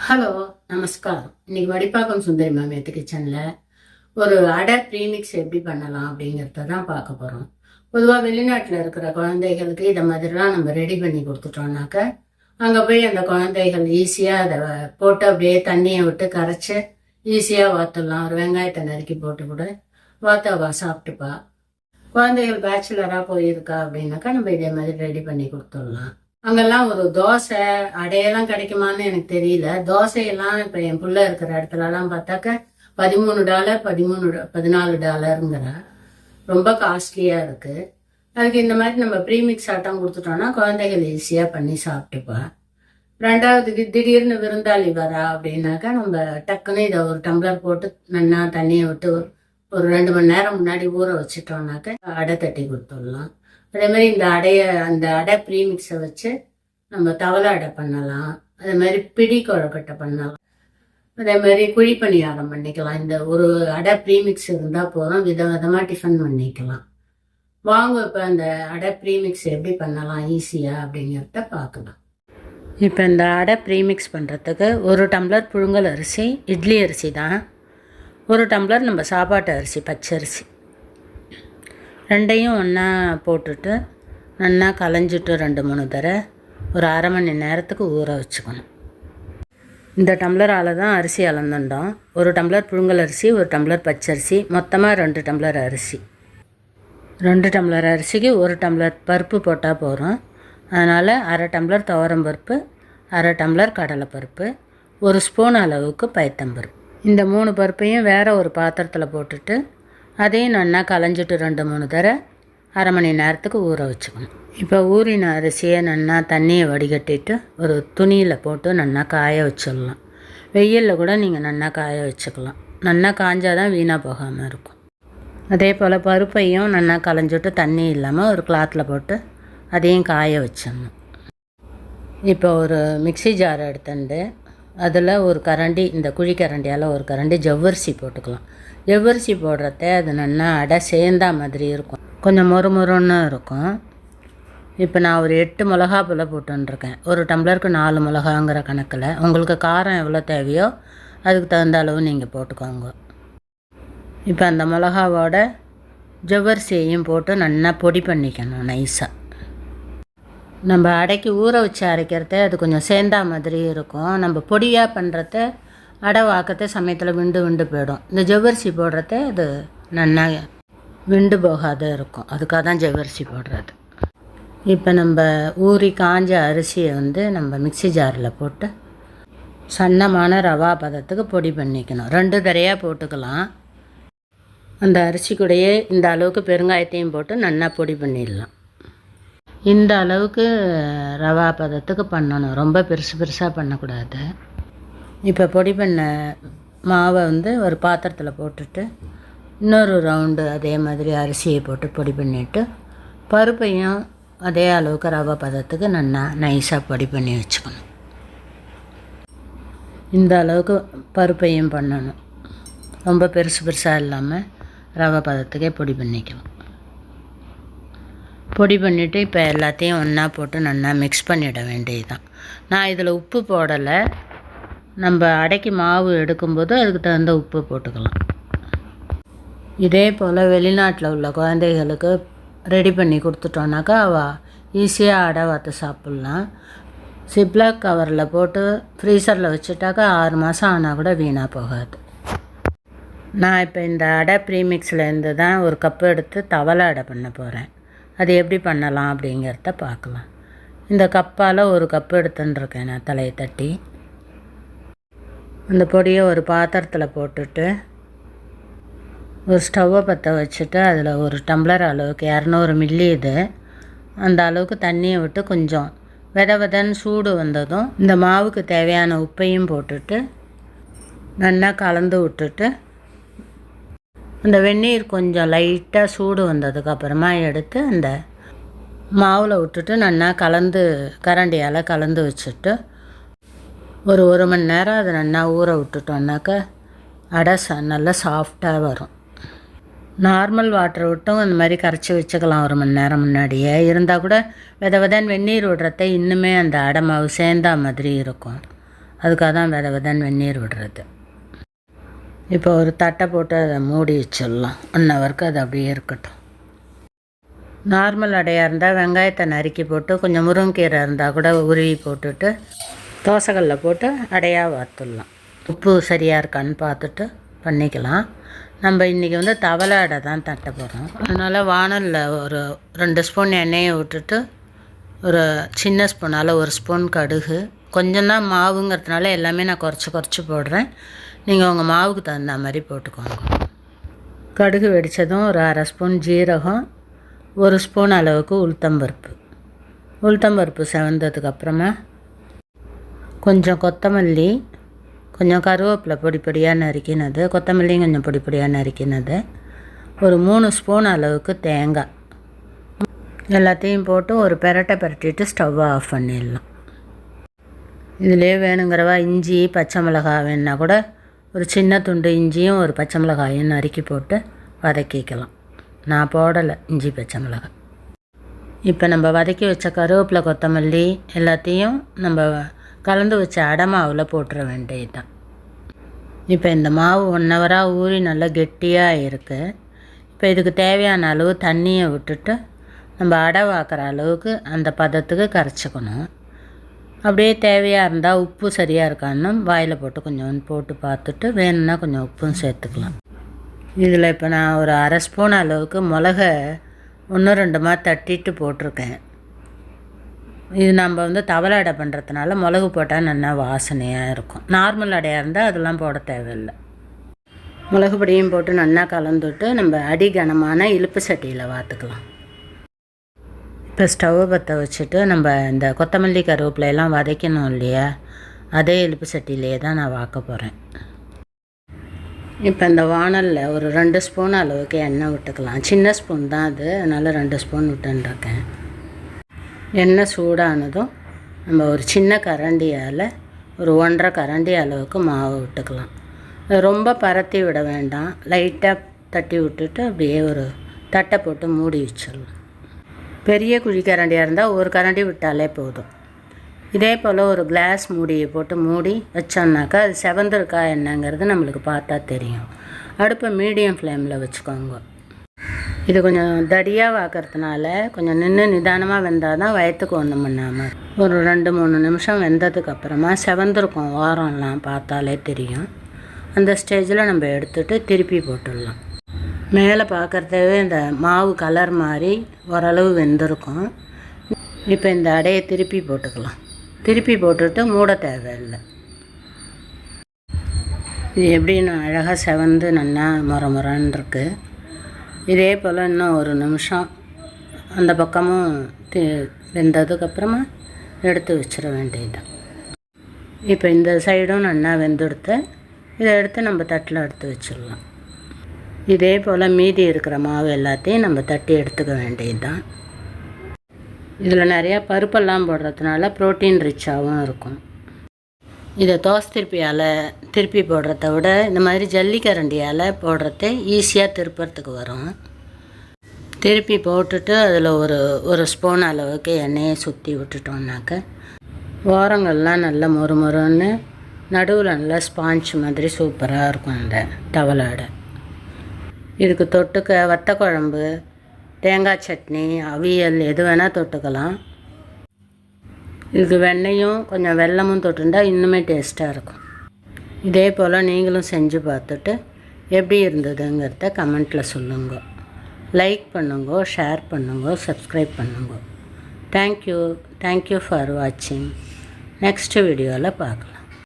Hello, நமஸ்காரம். இன்னைக்கு வடிப்பாக்கம் சுந்தரி மாமியத்து கிச்சனில் ஒரு அடை ப்ரீமிக்ஸ் எப்படி பண்ணலாம் அப்படிங்கிறத தான் பார்க்க போகிறோம். பொதுவாக வெளிநாட்டில் இருக்கிற குழந்தைகளுக்கு இதை மாதிரிலாம் நம்ம ரெடி பண்ணி கொடுத்துட்டோம்னாக்க அங்கே போய் அந்த குழந்தைகள் ஈஸியாக அதை போட்டு அப்படியே தண்ணியை விட்டு கரைச்சி ஈஸியாக வாத்துடலாம். ஒரு வெங்காயத்தை நறுக்கி போட்டு கூட வாத்தாவா சாப்பிட்டுப்பா. குழந்தைகள் பேச்சுலராக போயிருக்கா அப்படின்னாக்கா நம்ம இதே மாதிரி ரெடி பண்ணி கொடுத்துடலாம். அங்கெல்லாம் ஒரு தோசை அடையெல்லாம் கிடைக்குமான்னு எனக்கு தெரியல. தோசையெல்லாம் இப்போ என் பிள்ளை இருக்கிற இடத்துலலாம் பார்த்தாக்க $13 $14 ரொம்ப காஸ்ட்லியாக இருக்குது. அதுக்கு இந்த மாதிரி நம்ம ப்ரீமிக்ஸ் ஆட்டம் கொடுத்துட்டோம்னா குழந்தைகள் ஈஸியாக பண்ணி சாப்பிட்டுப்பா. ரெண்டாவதுக்கு திடீர்னு விருந்தாளி வரா அப்படின்னாக்கா நம்ம டக்குன்னு இதை ஒரு டம்ளர் போட்டு நல்லா தண்ணியை விட்டு ஒரு 2 மணி நேரம் முன்னாடி ஊற வச்சுட்டோம்னாக்க அடை தட்டி கொடுத்துடலாம். அதே மாதிரி அந்த அடை ப்ரீமிக்ஸை வச்சு நம்ம தவளை அடை பண்ணலாம். அதே மாதிரி பிடி கொழுக்கட்டை பண்ணலாம். அதே மாதிரி குழி பணியாரம் பண்ணிக்கலாம். இந்த ஒரு அடை ப்ரீமிக்ஸ் இருந்தால் போதும், விதவிதமாக டிஃபன் பண்ணிக்கலாம். வாங்க இப்போ அந்த அடை ப்ரீமிக்ஸ் எப்படி பண்ணலாம் ஈஸியாக அப்படிங்கிறத பார்க்கலாம். இப்போ இந்த அடை ப்ரீமிக்ஸ் பண்ணுறதுக்கு 1 டம்ளர் புழுங்கல் அரிசி, இட்லி அரிசி தான். 1 டம்ளர் நம்ம சாப்பாட்டு அரிசி, பச்சரிசி, ரெண்டையும் ஒன்றா போட்டுட்டு நல்லா களைஞ்சிட்டு 2-3 தடவை ஒரு அரை மணி நேரத்துக்கு ஊற வச்சுக்கணும். இந்த டம்ளரால் தான் அரிசி அளந்துட்டோம். 1 டம்ளர் புழுங்கல் அரிசி, 1 டம்ளர் பச்சரிசி, மொத்தமாக 2 டம்ளர் அரிசி. 2 டம்ளர் அரிசிக்கு 1 டம்ளர் பருப்பு போட்டால் போகிறோம். அதனால் அரை டம்ளர் துவரம் பருப்பு, அரை டம்ளர் கடலைப்பருப்பு, 1 ஸ்பூன் அளவுக்கு பயத்தம்பருப்பு. இந்த 3 பருப்பையும் வேறு ஒரு பாத்திரத்தில் போட்டுட்டு அதையும் நல்லா களைஞ்சிட்டு 2-3 தடவை அரை மணி நேரத்துக்கு ஊற வச்சுக்கணும். இப்போ ஊறின அரிசியை நல்லா தண்ணியை வடிகட்டிட்டு ஒரு துணியில் போட்டு நல்லா காய வச்சிடலாம். வெயிலில் கூட நீங்கள் நல்லா காய வச்சுக்கலாம். நல்லா காஞ்சால் தான் வீணாக போகாமல் இருக்கும். அதே போல் பருப்பையும் நல்லா களைஞ்சிட்டு தண்ணி இல்லாமல் ஒரு கிளாத்தில் போட்டு அதையும் காய வச்சிடணும். இப்போ ஒரு மிக்சி ஜார் எடுத்துட்டு அதில் ஒரு கரண்டி, இந்த குழிக்கரண்டியால் ஒரு கரண்டி ஜவ்வரிசி போட்டுக்கலாம். ஜவ்வரிசி போடுறத அது நல்லா அடை சேர்ந்தா மாதிரி இருக்கும், கொஞ்சம் மொறுமொறுன்னு இருக்கும். இப்போ நான் ஒரு 8 மிளகா போல் போட்டுருக்கேன். 1 டம்ளருக்கு 4 மிளகாங்கிற கணக்கில். உங்களுக்கு காரம் எவ்வளோ தேவையோ அதுக்கு தகுந்த அளவு நீங்கள் போட்டுக்கோங்க. இப்போ அந்த மிளகாவோட ஜவ்வரிசியையும் போட்டு நல்லா பொடி பண்ணிக்கணும் நைஸாக. நம்ம அடைக்கு ஊற வச்சு அரைக்கிறத அது கொஞ்சம் சேர்ந்தா மாதிரி இருக்கும். நம்ம பொடியாக பண்ணுறத அடை வாக்கத்தை சமயத்தில் விண்டு போயிடும். இந்த ஜவ்வரிசி போடுறத அது நல்லா விண்டு போகாத இருக்கும். அதுக்காக தான் ஜவ்வரிசி போடுறது. இப்போ நம்ம ஊறி காஞ்ச அரிசியை நம்ம மிக்சி ஜாரில் போட்டு சன்னமான ரவா பதத்துக்கு பொடி பண்ணிக்கணும். 2 தடவையாக போட்டுக்கலாம். அந்த அரிசி கூடயே இந்த அளவுக்கு பெருங்காயத்தையும் போட்டு நல்லா பொடி பண்ணிடலாம். இந்த அளவுக்கு ரவா பதத்துக்கு பண்ணணும், ரொம்ப பெருசாக பண்ணக்கூடாது. இப்போ பொடி பண்ண மாவை ஒரு பாத்திரத்தில் போட்டுட்டு இன்னொரு ரவுண்டு அதே மாதிரி அரிசியை போட்டு பொடி பண்ணிவிட்டு பருப்பையும் அதே அளவுக்கு ரவா பதத்துக்கு நல்லா நைஸாக பொடி பண்ணி வச்சுக்கணும். இந்த அளவுக்கு பருப்பையும் பண்ணணும், ரொம்ப பெருசாக இல்லாமல் ரவா பதத்துக்கே பொடி பண்ணிக்கலாம். பொடி பண்ணிவிட்டு இப்போ எல்லாத்தையும் ஒன்றா போட்டு நல்லா மிக்ஸ் பண்ணிட வேண்டியதுதான். நான் இதில் உப்பு போடலை. நம்ம அடைக்கு மாவு எடுக்கும்போது அதுக்கு தகுந்த உப்பு போட்டுக்கலாம். இதே போல் வெளிநாட்டில் உள்ள குழந்தைகளுக்கு ரெடி பண்ணி கொடுத்துட்டோன்னாக்கா அவள் ஈஸியாக அடை வாத்து சாப்பிட்லாம். சிப்லாக் கவரில் போட்டு ஃப்ரீசரில் வச்சுட்டாக்கா 6 மாதம் ஆனால் கூட வீணாக போகாது. நான் இப்போ இந்த அடை ப்ரீமிக்ஸ்லேருந்து தான் ஒரு கப்பு எடுத்து தவளை அடை பண்ண போகிறேன். அது எப்படி பண்ணலாம் அப்படிங்கிறத பார்க்கலாம். இந்த கப்பால் 1 கப்பு எடுத்துட்டுருக்கேன் நான் தலையை தட்டி. அந்த பொடியை ஒரு பாத்திரத்தில் போட்டுட்டு ஒரு ஸ்டவ்வை பற்ற வச்சுட்டு அதில் 1 டம்ளர் அளவுக்கு 200 மில்லி இது அந்த அளவுக்கு தண்ணியை விட்டு கொஞ்சம் விதன்னு சூடு வந்ததும் இந்த மாவுக்கு தேவையான உப்பையும் போட்டுட்டு நல்லா கலந்து விட்டுட்டு அந்த வெந்நீர் கொஞ்சம் லைட்டாக சூடு வந்ததுக்கப்புறமா எடுத்து அந்த மாவில் விட்டுட்டு நல்லா கரண்டியால் கலந்து வச்சுட்டு ஒரு 1 மணி நேரம் அதை நல்லா ஊற விட்டுட்டோன்னாக்கா அடை நல்லா சாஃப்டாக வரும். நார்மல் வாட்டர் விட்டும் அந்த மாதிரி கரைச்சி வச்சுக்கலாம் 1 மணி நேரம் முன்னாடியே. இருந்தால் கூட விதன்னு வெந்நீர் விடுறத இன்னுமே அந்த அடை மாவு சேர்ந்தா மாதிரி இருக்கும். அதுக்காக தான் விதன்னு வெந்நீர் விடுறது. இப்போ ஒரு தட்டை போட்டு அதை மூடி வச்சிடலாம். 1 ஹவருக்கு அது அப்படியே இருக்கட்டும். நார்மல் அடையாக இருந்தால் வெங்காயத்தை நறுக்கி போட்டு கொஞ்சம் முருங்கீரை இருந்தால் கூட உருவி போட்டுட்டு தோசைக்கல்லில் போட்டு அடையாக வார்த்துடலாம். உப்பு சரியாக இருக்கான்னு பார்த்துட்டு பண்ணிக்கலாம். நம்ம இன்றைக்கி தவளை அடை தான் தட்ட போகிறோம். அதனால் வானலில் ஒரு 2 ஸ்பூன் எண்ணெயை விட்டுட்டு ஒரு சின்ன ஸ்பூனால் 1 ஸ்பூன் கடுகு, கொஞ்சம் தான் மாவுங்கிறதுனால எல்லாமே நான் குறைச்சி போடுறேன். நீங்கள் உங்கள் மாவுக்கு தகுந்த மாதிரி போட்டுக்கோங்க. கடுகு வெடித்ததும் ஒரு 1/2 ஸ்பூன் ஜீரகம், 1 ஸ்பூன் அளவுக்கு உளுத்தம்பருப்பு செவந்ததுக்கப்புறமா கொஞ்சம் கொத்தமல்லி, கொஞ்சம் கருவேப்பிலை பொடியாக நறுக்கினது, கொத்தமல்லியும் கொஞ்சம் பொடியாக நறுக்கினது, ஒரு 3 ஸ்பூன் அளவுக்கு தேங்காய் எல்லாத்தையும் போட்டு ஒரு பிரட்டிட்டு ஸ்டவ்வை ஆஃப் பண்ணிடலாம். இதிலே வேணுங்கிறவா இஞ்சி பச்சை மிளகாய் வேணுன்னா கூட ஒரு சின்ன துண்டு இஞ்சியும் ஒரு பச்சை மிளகாயும் நறுக்கி போட்டு வதக்கிக்கலாம். நான் போடலை இஞ்சி பச்சை மிளகாய். இப்போ நம்ம வதக்கி வச்ச கருவேப்பிலை கொத்தமல்லி எல்லாத்தையும் நம்ம கலந்து வச்ச அடை மாவில் போட்டுற வேண்டியது தான். இப்போ இந்த மாவு 1 ஹவராக ஊறி நல்லா கெட்டியாக இருக்குது. இப்போ இதுக்கு தேவையான அளவு தண்ணியை விட்டுட்டு நம்ம அடை வாக்குற அளவுக்கு அந்த பதத்துக்கு கரைச்சிக்கணும். அப்படியே தேவையாக இருந்தால் உப்பு சரியாக இருக்கான்னு வாயில் போட்டு கொஞ்சம் போட்டு பார்த்துட்டு வேணும்னா கொஞ்சம் உப்பும் சேர்த்துக்கலாம். இதில் இப்போ நான் ஒரு 1/2 ஸ்பூன் அளவுக்கு மிளகை 1-2 தட்டிட்டு போட்டிருக்கேன். இது நம்ம தவளை அடை பண்ணுறதுனால மிளகு போட்டால் நல்லா வாசனையாக இருக்கும். நார்மல் அடையாக இருந்தால் அதெல்லாம் போட தேவையில்லை. மிளகு பொடியும் போட்டு நல்லா கலந்துட்டு நம்ம அடிகனமான இழுப்பு சட்டியில் வார்த்துக்கலாம். இப்போ ஸ்டவ்வை பற்ற வச்சுட்டு நம்ம இந்த கொத்தமல்லி கருவேப்பிலையெல்லாம் வதக்கணும் இல்லையா, அதே இழுப்பு சட்டியிலே தான் நான் வாக்க போகிறேன். இப்போ இந்த வானலில் ஒரு 2 ஸ்பூன் அளவுக்கு எண்ணெய் விட்டுக்கலாம். சின்ன ஸ்பூன் தான் அது, அதனால் 2 ஸ்பூன் விட்டுருக்கேன். எண்ணெய் சூடானதும் நம்ம ஒரு சின்ன கரண்டியால் ஒரு 1.5 கரண்டி அளவுக்கு மாவு விட்டுக்கலாம். ரொம்ப பரத்தி விட வேண்டாம், லைட்டாக தட்டி விட்டுட்டு அப்படியே ஒரு தட்டை போட்டு மூடி வச்சிடலாம். பெரிய குழி கரண்டியாக இருந்தால் 1 கரண்டி விட்டாலே போதும். இதே போல் ஒரு கிளாஸ் மூடியை போட்டு மூடி வச்சோம்னாக்கா அது செவந்திருக்கா என்னங்கிறது நம்மளுக்கு பார்த்தா தெரியும். அடுப்பை மீடியம் ஃப்ளேமில் வச்சுக்கோங்க. இது கொஞ்சம் தடியாக வாக்கிறதுனால கொஞ்சம் நிதானமாக வெந்தால் தான் வயத்துக்கு ஒன்றும் பண்ணாமல். ஒரு 2-3 நிமிஷம் வெந்ததுக்கப்புறமா செவந்திருக்கும், ஓரம்லாம் பார்த்தாலே தெரியும். அந்த ஸ்டேஜில் நம்ம எடுத்துகிட்டு திருப்பி போட்டுடலாம். மேலே பார்க்குறதவே இந்த மாவு கலர் மாதிரி ஓரளவு வெந்திருக்கும். இப்போ இந்த அடையை திருப்பி போட்டுக்கலாம். திருப்பி போட்டுட்டு மூட தேவையில்லை. இது எப்படின்னு அழகாக செவந்து நல்லா முறன்னு இருக்குது. இதே போல் இன்னும் 1 நிமிஷம் அந்த பக்கமும் வெந்ததுக்கப்புறமா எடுத்து வச்சிட வேண்டியது. இப்போ இந்த சைடும் நல்லா வெந்தெடுத்து இதை எடுத்து நம்ம தட்டில் எடுத்து வச்சிடலாம். இதே போல் மீதி இருக்கிற மாவு எல்லாத்தையும் நம்ம தட்டி எடுத்துக்க வேண்டியது தான். இதில் நிறையா பருப்பெல்லாம் போடுறதுனால ப்ரோட்டீன் ரிச்சாகவும் இருக்கும். இதை தோசை திருப்பி போடுறத விட இந்த மாதிரி ஜல்லிக்கரண்டியால் போடுறதே ஈஸியாக திருப்புறதுக்கு வரும். திருப்பி போட்டுட்டு அதில் ஒரு ஸ்பூன் அளவுக்கு எண்ணெயை சுற்றி விட்டுட்டோம்னாக்க ஓரங்கள்லாம் நல்லா மொறுன்னு, நடுவில் நல்லா ஸ்பாஞ்ச் மாதிரி சூப்பராக இருக்கும் இந்த தவளை அடை. இதுக்கு தொட்டுக்க வத்த குழம்பு, தேங்காய் சட்னி, அவியல் எது வேணால் தொட்டுக்கலாம். இதுக்கு வெண்ணெயும் கொஞ்சம் வெல்லமும் தொட்டுண்டா இன்னுமே டேஸ்ட்டாக இருக்கும். இதே போல் நீங்களும் செஞ்சு பார்த்துட்டு எப்படி இருந்ததுங்கிறத கமெண்ட்டில் சொல்லுங்க. லைக் பண்ணுங்க, ஷேர் பண்ணுங்க, சப்ஸ்கிரைப் பண்ணுங்க. தேங்க்யூ ஃபார் வாட்சிங். நெக்ஸ்ட் வீடியோவில் பார்க்கலாம்.